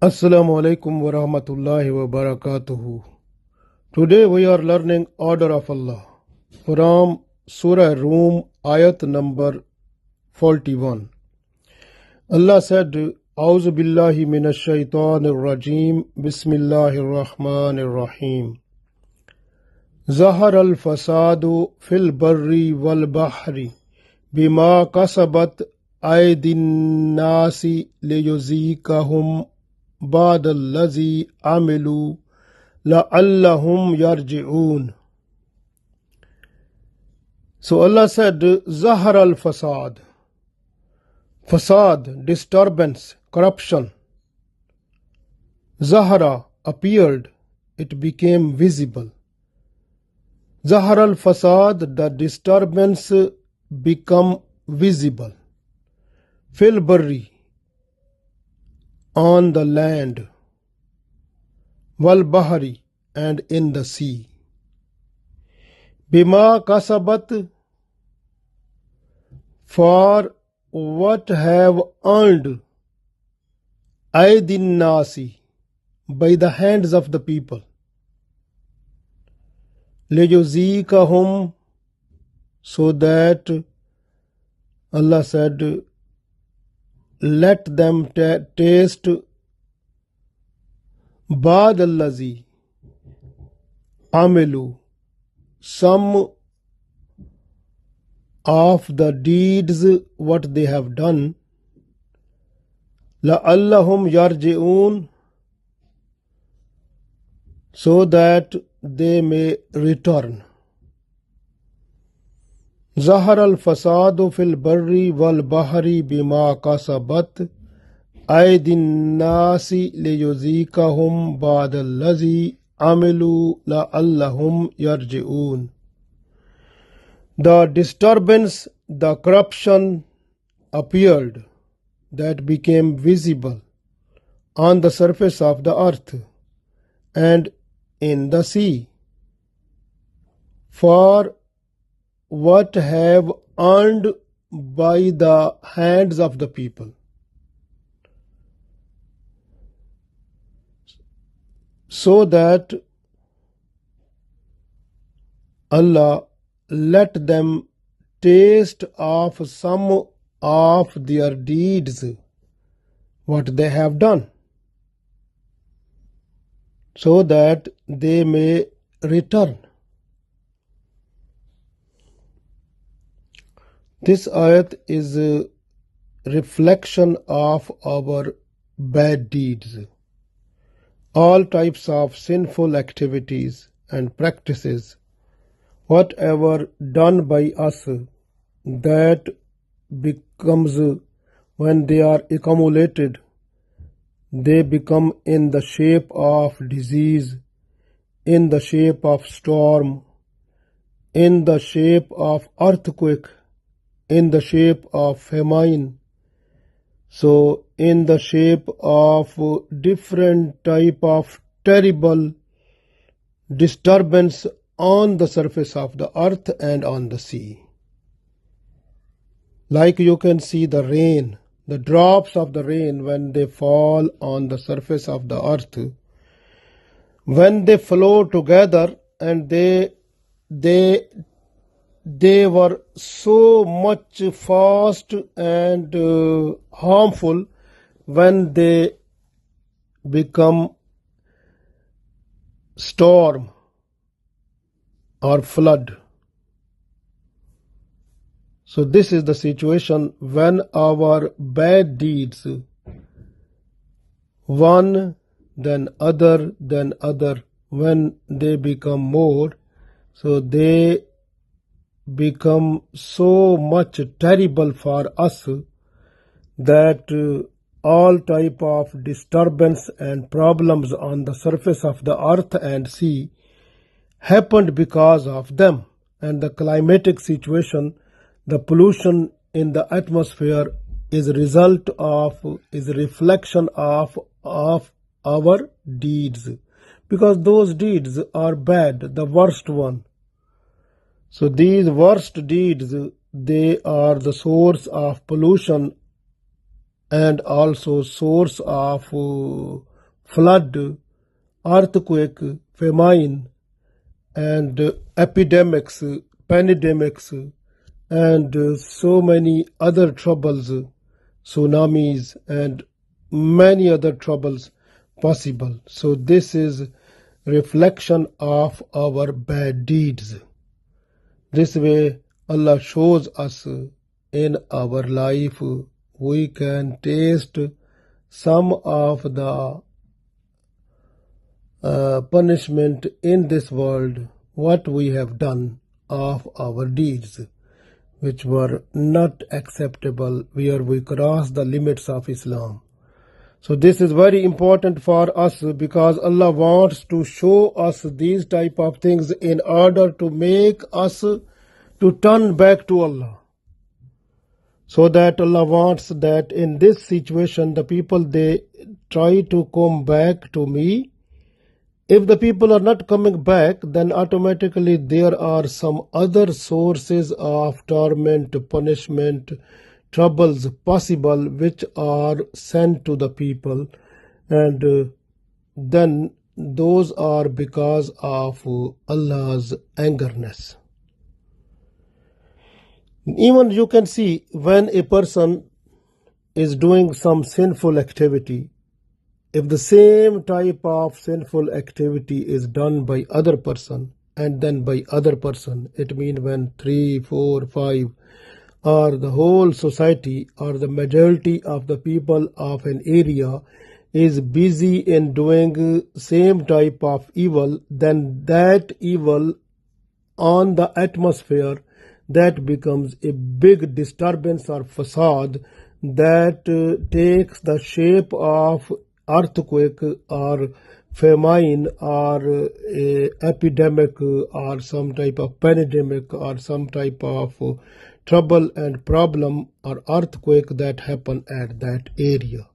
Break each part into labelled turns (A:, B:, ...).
A: Assalamu alaikum wa rahmatullahi wa barakatuhu. Today we are learning Order of Allah from Surah Rum, ayat number 41. Allah said, A'udhu billahi minash shaitanir rajim, Bismillahir Rahmanir Rahim. Zahar al-fasadu fil barri wal bahri bima kasabat aydin nasi liyuzikahum بعد الذي عملوا لعلهم يرجعون. So Allah said, Zahar al-fasad. Fasad, disturbance, corruption. Zahara, appeared, it became visible. Zahar al-fasad, the disturbance become visible. Fil barri, on the land, wal bahari, and in the sea. Bima kasabat, for what have earned, aydin nasi, by the hands of the people. Liyuzikahum, so that Allah said, let them taste ba'd allazi amilu, some of the deeds what they have done, la'allahum yarji'un, so that they may return. Zahar al-fasadu fil barri wal bahri bima kasabat aydin nasi liyuzikahum ba'd allazi amilu la'allahum yarji'un. The disturbance, the corruption appeared, that became visible on the surface of the earth and in the sea, for what have earned by the hands of the people. So that Allah let them taste of some of their deeds, what they have done, so that they may return. This ayat is a reflection of our bad deeds. All types of sinful activities and practices, whatever done by us, that becomes, when they are accumulated, they become in the shape of disease, in the shape of storm, in the shape of earthquake, in the shape of famine, so in the shape of different type of terrible disturbance on the surface of the earth and on the sea. Like you can see the rain, the drops of the rain when they fall on the surface of the earth, when they flow together, and they were so much fast and harmful when they become storm or flood. So this is the situation when our bad deeds, one then other, when they become more, so they become so much terrible for us that all type of disturbance and problems on the surface of the earth and sea happened because of them. And the climatic situation, the pollution in the atmosphere is a reflection of our deeds, because those deeds are bad, the worst one. So these worst deeds, they are the source of pollution and also source of flood, earthquake, famine, and epidemics, pandemics, and so many other troubles, tsunamis, and many other troubles possible. So this is reflection of our bad deeds. This way Allah shows us in our life we can taste some of the punishment in this world, what we have done of our deeds, which were not acceptable, where we crossed the limits of Islam. So this is very important for us because Allah wants to show us these type of things in order to make us to turn back to Allah. So that Allah wants that in this situation the people they try to come back to me. If the people are not coming back, then automatically there are some other sources of torment, punishment, troubles possible which are sent to the people, and then those are because of Allah's angerness. Even you can see when a person is doing some sinful activity, if the same type of sinful activity is done by other person and then by other person, it means when 3, 4, 5 or the whole society or the majority of the people of an area is busy in doing same type of evil, then that evil on the atmosphere that becomes a big disturbance or facade that takes the shape of earthquake or famine or a epidemic or some type of pandemic or some type of trouble and problem or earthquake that happen at that area.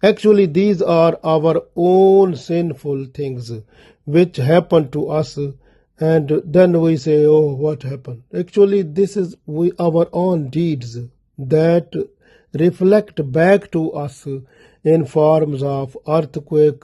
A: Actually, these are our own sinful things which happen to us, and then we say, oh, what happened? Actually, this is our own deeds that reflect back to us in forms of earthquake,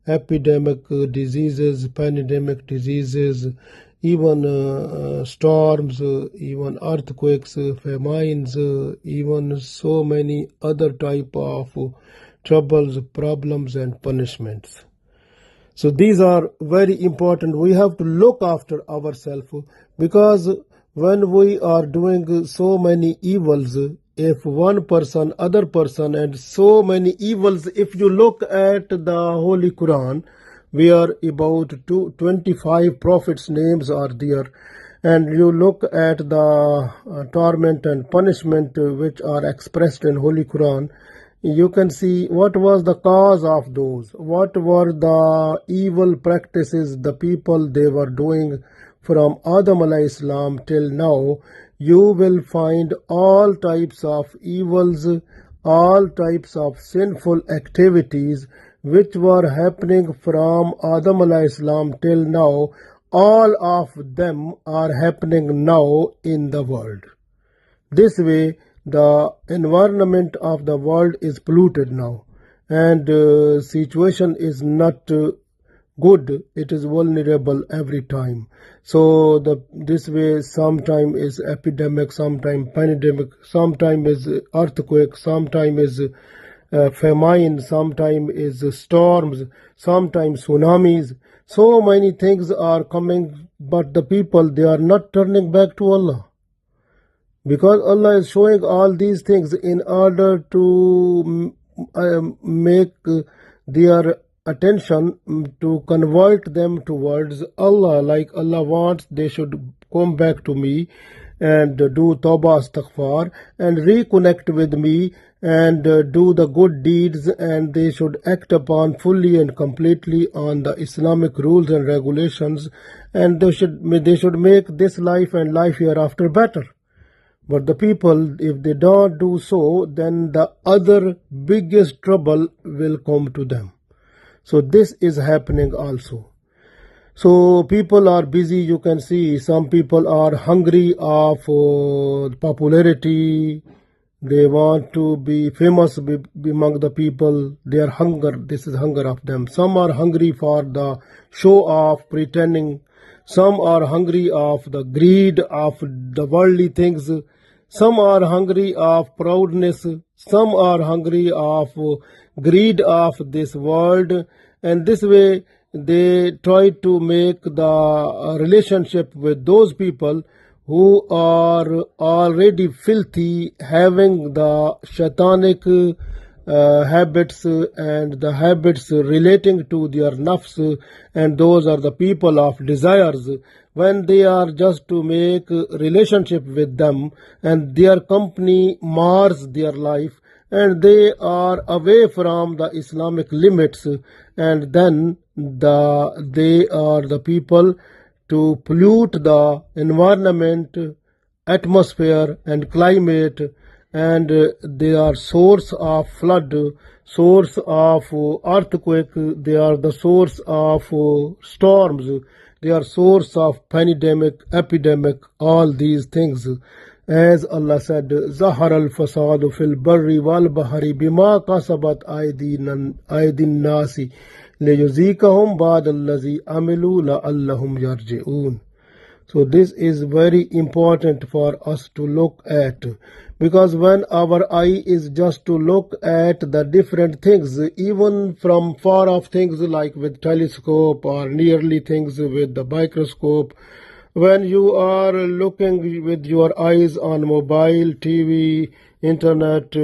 A: epidemic diseases, pandemic diseases, even storms, even earthquakes, famines, even so many other type of troubles, problems, and punishments. So these are very important. We have to look after ourselves, because when we are doing so many evils, if one person, other person, and so many evils, if you look at the Holy Quran, where about 25 prophets' names are there, and you look at the torment and punishment which are expressed in Holy Quran, you can see what was the cause of those, what were the evil practices the people they were doing from Adam alayhi salam till now. You will find all types of evils, all types of sinful activities which were happening from Adam alayhi salam till now. All of them are happening now in the world. This way the environment of the world is polluted now, and situation is not good. It is vulnerable every time. So this way sometime is epidemic, sometime pandemic, sometime is earthquake, sometime is famine, sometime is storms, sometimes tsunamis. So many things are coming, but the people, they are not turning back to Allah. Because Allah is showing all these things in order to make their attention, to convert them towards Allah. Like Allah wants they should come back to me and do tawbah astaghfar and reconnect with me and do the good deeds, and they should act upon fully and completely on the Islamic rules and regulations, and they should make this life and life hereafter better. But the people, if they don't do so, then the other biggest trouble will come to them. So this is happening also. So people are busy. You can see some people are hungry of popularity. They want to be famous among the people. Their hunger, this is hunger of them. Some are hungry for the show of pretending. Some are hungry of the greed of the worldly things. Some are hungry of proudness. Some are hungry of greed of this world. And this way they try to make the relationship with those people who are already filthy, having the shaitanic habits and the habits relating to their nafs, and those are the people of desires. When they are just to make relationship with them, and their company mars their life, and they are away from the Islamic limits, and then they are the people to pollute the environment, atmosphere and climate, and they are source of flood, source of earthquake, they are the source of storms, they are source of pandemic, epidemic, all these things. As Allah said, Zahar al-fasadu fil barri wal bahari bima kasabat aydin nasi liyuzikahum ba'd allazi amilu la'allahum yarji'un. So this is very important for us to look at, because when our eye is just to look at the different things, even from far off things like with telescope, or nearly things with the microscope, when you are looking with your eyes on mobile, TV, internet,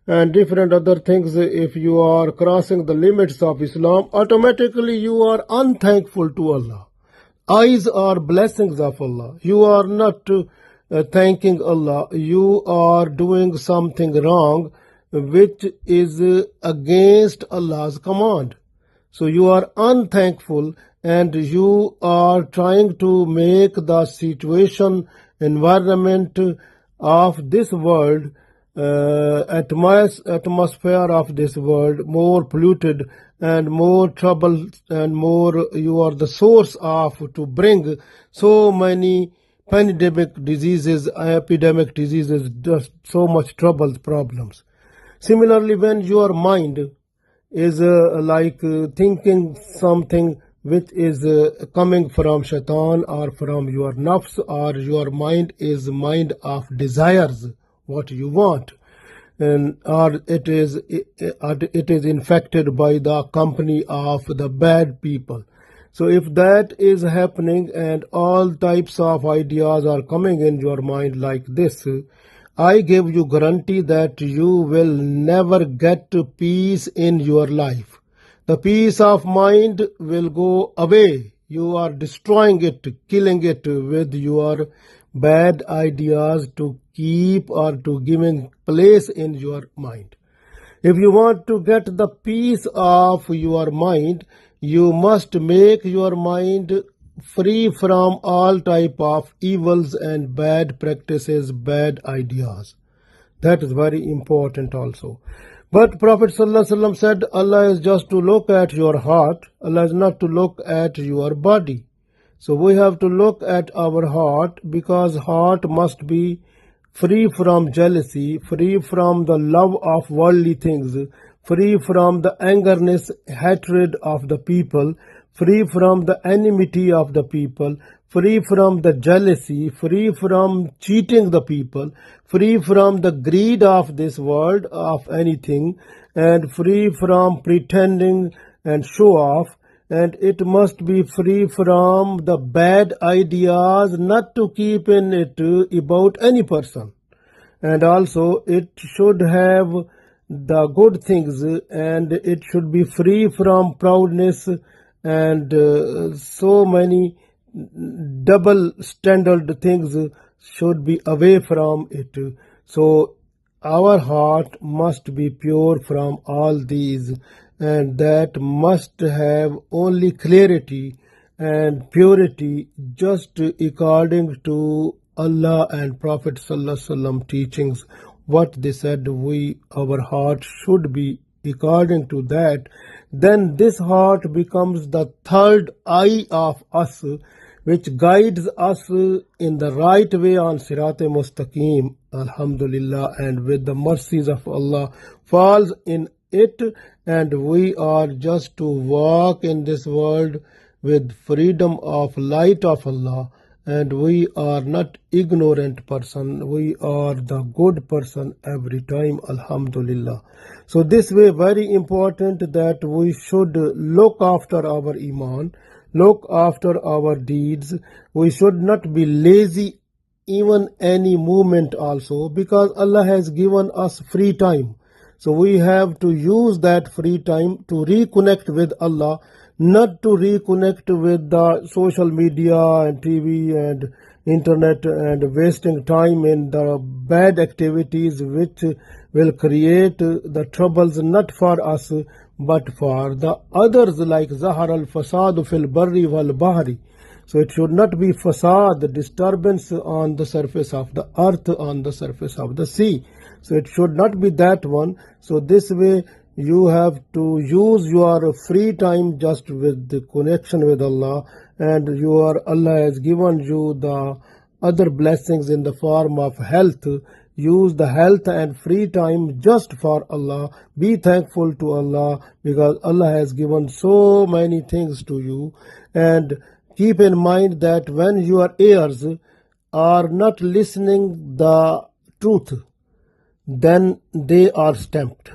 A: and different other things, if you are crossing the limits of Islam, automatically you are unthankful to Allah. Eyes are blessings of Allah. You are not thanking Allah. You are doing something wrong which is against Allah's command. So you are unthankful, and you are trying to make the situation, environment of this world, atmosphere of this world more polluted and more trouble, and more you are the source of to bring so many pandemic diseases, epidemic diseases, just so much trouble, problems. Similarly, when your mind is thinking something which is coming from shaitan or from your nafs, or your mind is mind of desires, what you want, and or it is infected by the company of the bad people. So if that is happening and all types of ideas are coming in your mind like this, I give you guarantee that you will never get peace in your life. The peace of mind will go away. You are destroying it, killing it with your bad ideas to keep or to giving place in your mind. If you want to get the peace of your mind, you must make your mind free from all type of evils and bad practices, bad ideas. That is very important also. But Prophet ﷺ said, Allah is just to look at your heart. Allah is not to look at your body. So we have to look at our heart, because heart must be free from jealousy, free from the love of worldly things, free from the angerness, hatred of the people, free from the enmity of the people, free from the jealousy, free from cheating the people, free from the greed of this world of anything, and free from pretending and show off. And it must be free from the bad ideas, not to keep in it about any person. And also it should have the good things, and it should be free from proudness and so many double standard things should be away from it. So our heart must be pure from all these, and that must have only clarity and purity, just according to Allah and Prophet ﷺ teachings. What they said, our heart should be according to that. Then this heart becomes the third eye of us, which guides us in the right way on Sirat-e-Mustaqim, Alhamdulillah, and with the mercies of Allah falls in it, and we are just to walk in this world with freedom of light of Allah, and we are not ignorant person, we are the good person every time, Alhamdulillah. So this way very important that we should look after our iman, look after our deeds. We should not be lazy even any moment also, because Allah has given us free time. So we have to use that free time to reconnect with Allah, not to reconnect with the social media and TV and internet and wasting time in the bad activities which will create the troubles not for us but for the others, like Zahar al-Fasad fil Barri wal Bahri. So it should not be fasad, disturbance on the surface of the earth, on the surface of the sea. So it should not be that one. So this way you have to use your free time just with the connection with Allah, and Allah has given you the other blessings in the form of health. Use the health and free time just for Allah. Be thankful to Allah, because Allah has given so many things to you. And keep in mind that when your ears are not listening the truth, then they are stamped.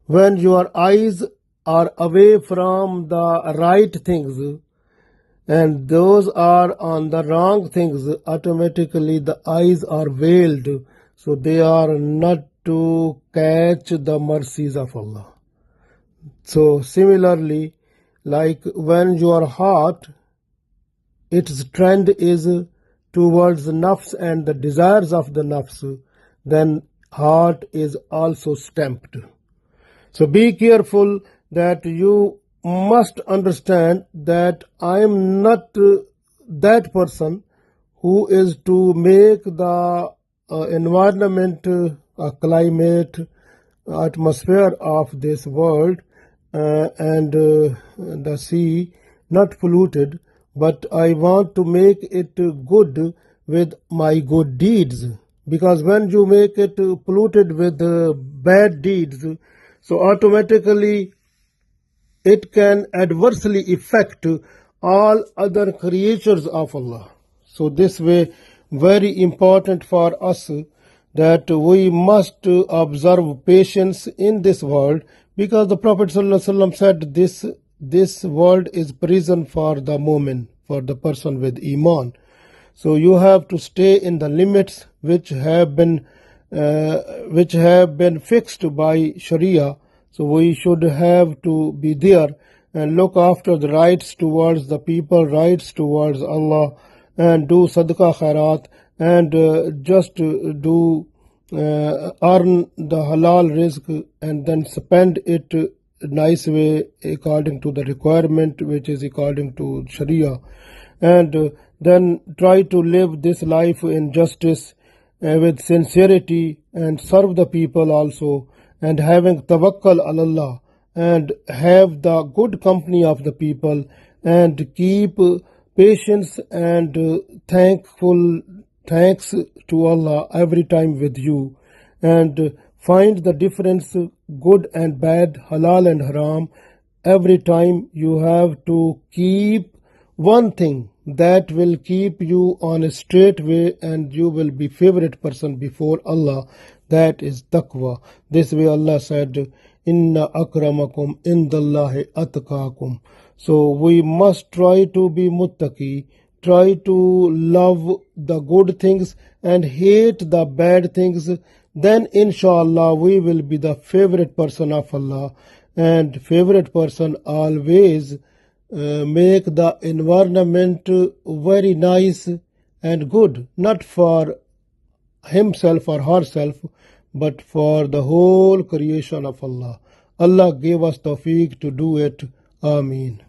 A: When your eyes are away from the right things and those are on the wrong things, automatically the eyes are veiled, so they are not to catch the mercies of Allah. So similarly, like when your heart, its trend is towards the nafs and the desires of the nafs, then heart is also stamped. So be careful that you must understand that I am not that person who is to make the environment, climate, atmosphere of this world and the sea not polluted, but I want to make it good with my good deeds. Because when you make it polluted with bad deeds, so automatically it can adversely affect all other creatures of Allah. So this way very important for us that we must observe patience in this world, because the Prophet ﷺ said this world is prison for the mu'min, for the person with iman. So you have to stay in the limits which have been fixed by Sharia. So we should have to be there and look after the rights towards the people, rights towards Allah, and do sadaqah khairat, and just do earn the halal rizq and then spend it nice way according to the requirement which is according to Sharia, and then try to live this life in justice with sincerity and serve the people also, and having tawakkal ala Allah, and have the good company of the people, and keep patience and thanks to Allah every time with you, and find the difference good and bad, halal and haram. Every time you have to keep one thing that will keep you on a straight way, and you will be favorite person before Allah. That is taqwa. This way Allah said, Inna akramakum indallahi atqakum. So we must try to be muttaqi, try to love the good things and hate the bad things. Then inshallah we will be the favorite person of Allah. And favorite person always make the environment very nice and good, not for himself or herself, but for the whole creation of Allah. Allah gave us tawfiq to do it. Ameen.